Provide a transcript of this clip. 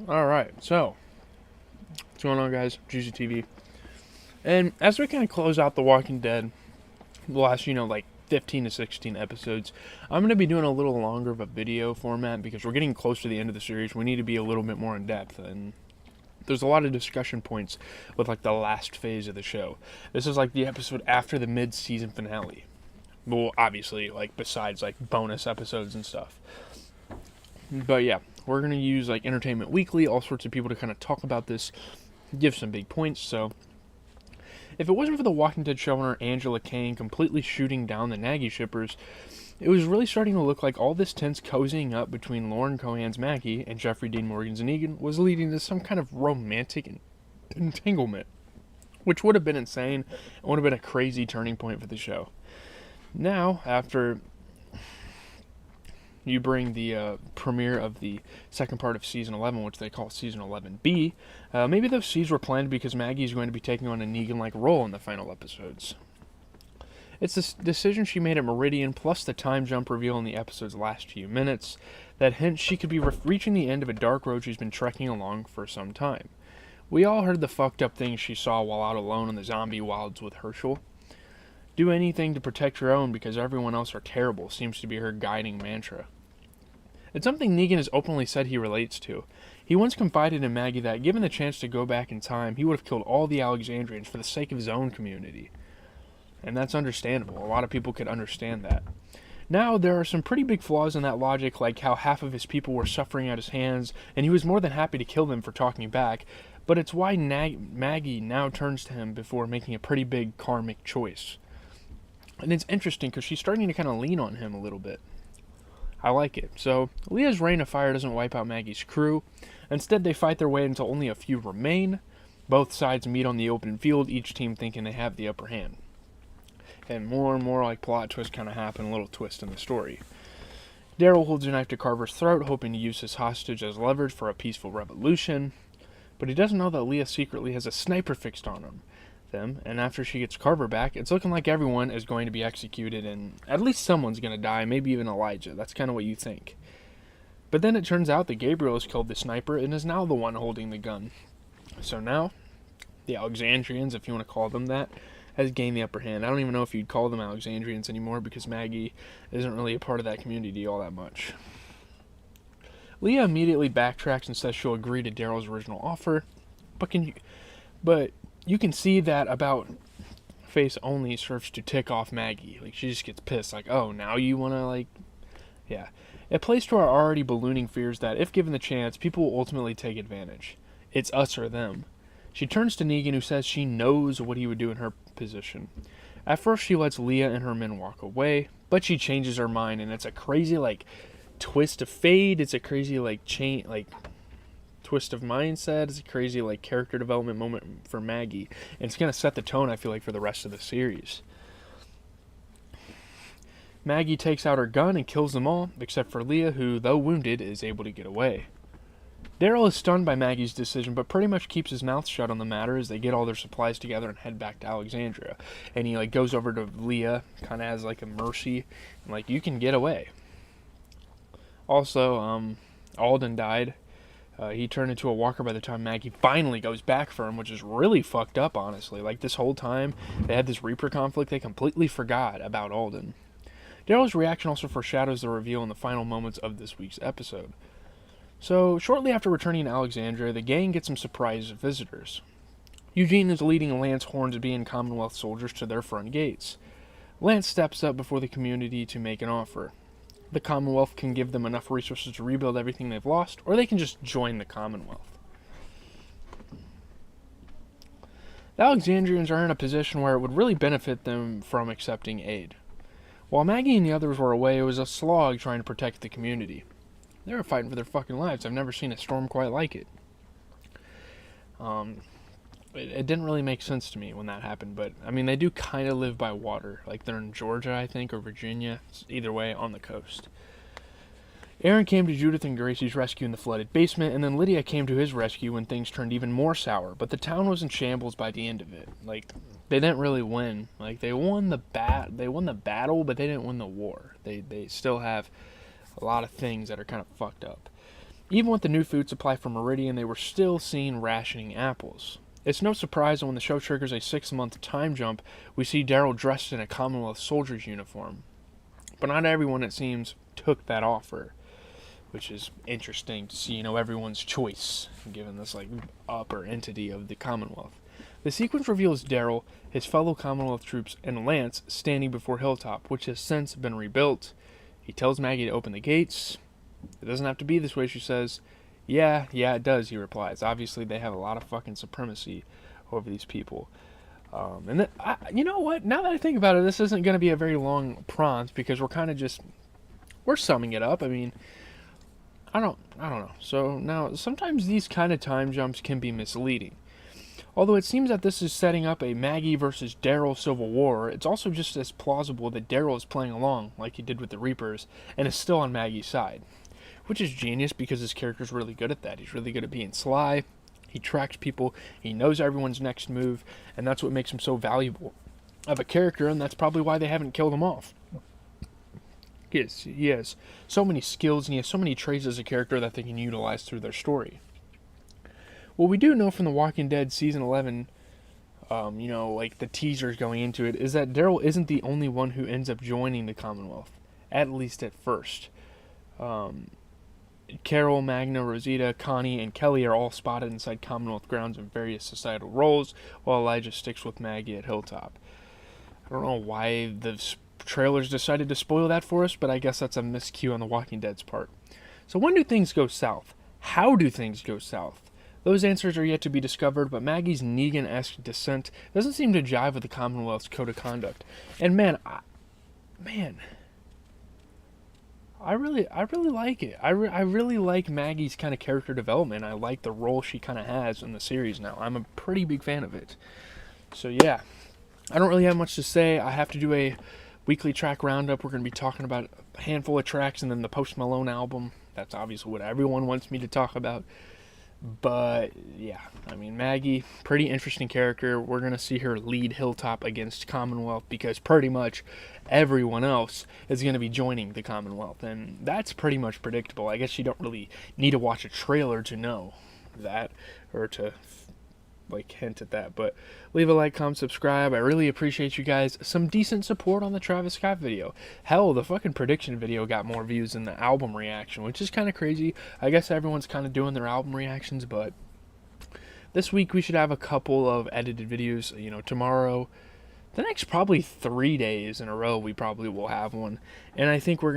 Alright, so, what's going on, guys? Juicy TV. And as we kind of close out The Walking Dead, the last, 15 to 16 episodes, I'm going to be doing a little longer of a video format because we're getting close to the end of the series. We need to be a little bit more in depth, and there's a lot of discussion points with, the last phase of the show. This is, the episode after the mid-season finale. Well, obviously, besides, bonus episodes and stuff. But, yeah, we're going to use, Entertainment Weekly, all sorts of people to kind of talk about this, give some big points. So if it wasn't for the Walking Dead showrunner Angela Kang completely shooting down the Nagy shippers, it was really starting to look like all this tense cozying up between Lauren Cohan's Maggie and Jeffrey Dean Morgan's Negan was leading to some kind of romantic entanglement, which would have been insane and would have been a crazy turning point for the show. Now, after you bring the premiere of the second part of Season 11, which they call Season 11B, maybe those seeds were planted because Maggie is going to be taking on a Negan-like role in the final episodes. It's this decision she made at Meridian, plus the time jump reveal in the episode's last few minutes, that hints she could be reaching the end of a dark road she's been trekking along for some time. We all heard the fucked up things she saw while out alone in the zombie wilds with Herschel. Do anything to protect your own because everyone else are terrible seems to be her guiding mantra. It's something Negan has openly said he relates to. He once confided in Maggie that, given the chance to go back in time, he would have killed all the Alexandrians for the sake of his own community. And that's understandable. A lot of people could understand that. Now, there are some pretty big flaws in that logic, like how half of his people were suffering at his hands, and he was more than happy to kill them for talking back, but it's why Maggie now turns to him before making a pretty big karmic choice. And it's interesting because she's starting to kind of lean on him a little bit. I like it. So, Leah's rain of fire doesn't wipe out Maggie's crew. Instead, they fight their way until only a few remain. Both sides meet on the open field, each team thinking they have the upper hand. And more plot twists kind of happen, a little twist in the story. Daryl holds a knife to Carver's throat, hoping to use his hostage as leverage for a peaceful revolution. But he doesn't know that Leah secretly has a sniper fixed on them, and after she gets Carver back, it's looking like everyone is going to be executed, and at least someone's going to die, maybe even Elijah. That's kind of what you think. But then it turns out that Gabriel has killed the sniper and is now the one holding the gun. So now, the Alexandrians, if you want to call them that, has gained the upper hand. I don't even know if you'd call them Alexandrians anymore because Maggie isn't really a part of that community all that much. Leah immediately backtracks and says she'll agree to Daryl's original offer, but you can see that about face only serves to tick off Maggie. She just gets pissed. Oh, now you want to, yeah. It plays to our already ballooning fears that, if given the chance, people will ultimately take advantage. It's us or them. She turns to Negan, who says she knows what he would do in her position. At first, she lets Leah and her men walk away, but she changes her mind, and it's a crazy, twist of fate. It's a crazy, twist of mindset. It's a crazy character development moment for Maggie, and it's going to set the tone, I feel like, for the rest of the series. Maggie takes out her gun and kills them all, except for Leah, who, though wounded, is able to get away. Daryl is stunned by Maggie's decision, but pretty much keeps his mouth shut on the matter as they get all their supplies together and head back to Alexandria. And he goes over to Leah, kind of as a mercy, and you can get away. Also, Alden died. He turned into a walker by the time Maggie finally goes back for him, which is really fucked up, honestly. This whole time they had this Reaper conflict, they completely forgot about Alden. Daryl's reaction also foreshadows the reveal in the final moments of this week's episode. So, shortly after returning to Alexandria, the gang gets some surprise visitors. Eugene is leading Lance Hornsby and Commonwealth soldiers to their front gates. Lance steps up before the community to make an offer. The Commonwealth can give them enough resources to rebuild everything they've lost, or they can just join the Commonwealth. The Alexandrians are in a position where it would really benefit them from accepting aid. While Maggie and the others were away, it was a slog trying to protect the community. They were fighting for their fucking lives. I've never seen a storm quite like it. It didn't really make sense to me when that happened, but, they do kind of live by water. They're in Georgia, I think, or Virginia. Either way, on the coast. Aaron came to Judith and Gracie's rescue in the flooded basement, and then Lydia came to his rescue when things turned even more sour, but the town was in shambles by the end of it. They didn't really win. They won the battle, but they didn't win the war. They still have a lot of things that are kind of fucked up. Even with the new food supply from Meridian, they were still seen rationing apples. It's no surprise that when the show triggers a 6-month time jump, we see Daryl dressed in a Commonwealth soldier's uniform. But not everyone, it seems, took that offer, which is interesting to see, everyone's choice, given this, upper entity of the Commonwealth. The sequence reveals Daryl, his fellow Commonwealth troops, and Lance standing before Hilltop, which has since been rebuilt. He tells Maggie to open the gates. It doesn't have to be this way, she says. Yeah, it does, he replies. Obviously, they have a lot of fucking supremacy over these people. You know what? Now that I think about it, this isn't going to be a very long prompt because we're summing it up. I mean, I don't know. So now, sometimes these kind of time jumps can be misleading. Although it seems that this is setting up a Maggie versus Daryl civil war, it's also just as plausible that Daryl is playing along, like he did with the Reapers, and is still on Maggie's side. Which is genius because his character's really good at that. He's really good at being sly, he tracks people, he knows everyone's next move, and that's what makes him so valuable of a character, and that's probably why they haven't killed him off. He has so many skills, and he has so many traits as a character that they can utilize through their story. What we do know from The Walking Dead Season 11, the teasers going into it, is that Daryl isn't the only one who ends up joining the Commonwealth, at least at first. Carol, Magna, Rosita, Connie, and Kelly are all spotted inside Commonwealth grounds in various societal roles, while Elijah sticks with Maggie at Hilltop. I don't know why the trailers decided to spoil that for us, but I guess that's a miscue on The Walking Dead's part. So when do things go south? How do things go south? Those answers are yet to be discovered, but Maggie's Negan-esque dissent doesn't seem to jive with the Commonwealth's code of conduct. And I really like it. I really like Maggie's kind of character development. I like the role she kind of has in the series now. I'm a pretty big fan of it. So yeah, I don't really have much to say. I have to do a weekly track roundup. We're going to be talking about a handful of tracks and then the Post Malone album. That's obviously what everyone wants me to talk about. But yeah, Maggie, pretty interesting character. We're going to see her lead Hilltop against Commonwealth because pretty much everyone else is going to be joining the Commonwealth. And that's pretty much predictable. I guess you don't really need to watch a trailer to know that or to hint at that. But leave a like, comment, subscribe. I really appreciate you guys. Some decent support on the Travis Scott video. Hell, the fucking prediction video got more views than the album reaction, which is kind of crazy. I guess everyone's kind of doing their album reactions, but this week we should have a couple of edited videos. Tomorrow, the next probably 3 days in a row, we probably will have one. And I think we're